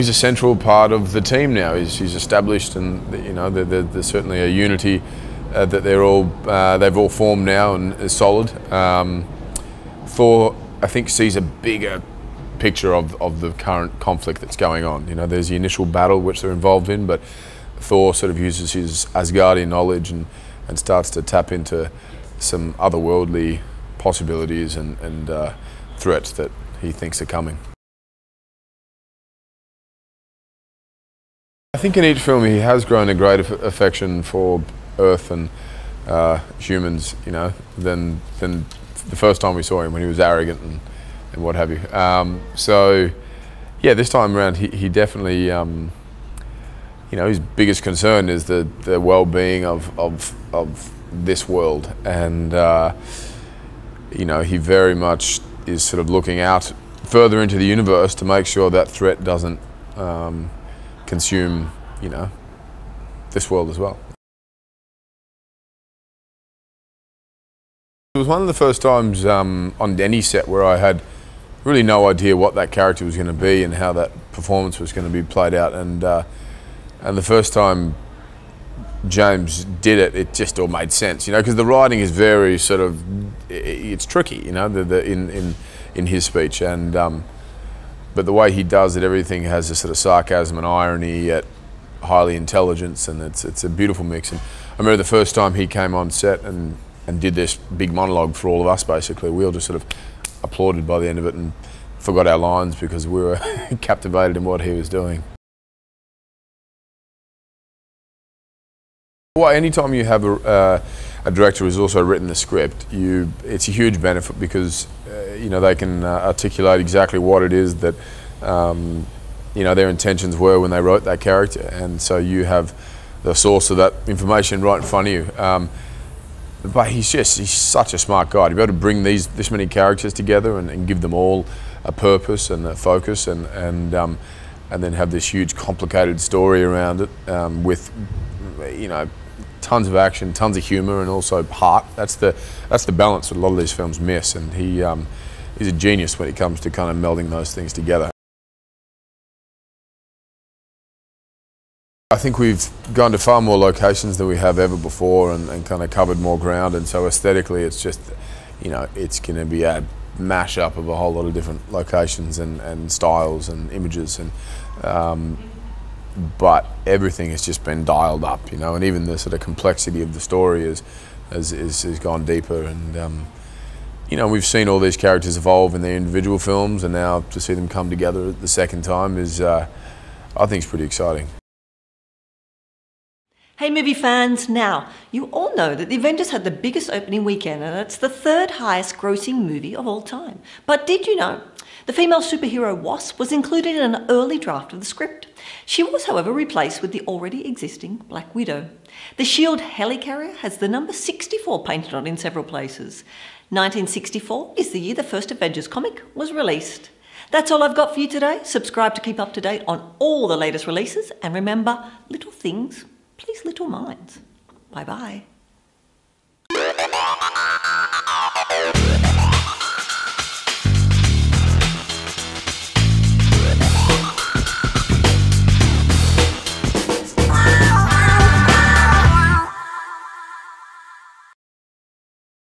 He's a central part of the team now. He's established, and you know there's certainly a unity that they've all formed now and is solid. Thor, I think, sees a bigger picture of the current conflict that's going on. You know, there's the initial battle which they're involved in, but Thor sort of uses his Asgardian knowledge and starts to tap into some otherworldly possibilities and threats that he thinks are coming. I think in each film he has grown a greater affection for Earth and humans, you know, than the first time we saw him when he was arrogant and what have you. So, yeah, this time around he definitely, you know, his biggest concern is the well-being of this world, and you know, he very much is sort of looking out further into the universe to make sure that threat doesn't consume, you know, this world as well. It was one of the first times on any set where I had really no idea what that character was going to be and how that performance was going to be played out, and the first time James did it, it just all made sense, you know, because the writing is very sort of, it's tricky, you know, in his speech, and but the way he does it, everything has a sort of sarcasm and irony, yet highly intelligence, and it's a beautiful mix. And I remember the first time he came on set and did this big monologue for all of us, basically. We all just sort of applauded by the end of it and forgot our lines because we were captivated in what he was doing. Well, anytime you have a director who's also written the script, it's a huge benefit because you know, they can articulate exactly what it is that you know, their intentions were when they wrote that character, and so you have the source of that information right in front of you. But he's such a smart guy to be able to bring this many characters together and give them all a purpose and a focus, and then have this huge complicated story around it with, you know, tons of action, tons of humour, and also heart. That's the balance that a lot of these films miss, and he's a genius when it comes to kind of melding those things together. I think we've gone to far more locations than we have ever before, and kind of covered more ground, and so aesthetically it's just, you know, it's going to be a mash-up of a whole lot of different locations and styles and images, and but everything has just been dialed up, you know, and even the sort of complexity of the story has gone deeper, and you know, we've seen all these characters evolve in their individual films, and now to see them come together the second time is, I think, it's pretty exciting. Hey movie fans, now, you all know that The Avengers had the biggest opening weekend, and it's the third highest grossing movie of all time. But did you know the female superhero Wasp was included in an early draft of the script? She was, however, replaced with the already existing Black Widow. The S.H.I.E.L.D. helicarrier has the number 64 painted on it in several places. 1964 is the year the first Avengers comic was released. That's all I've got for you today. Subscribe to keep up to date on all the latest releases, and remember, little things please little minds. Bye-bye.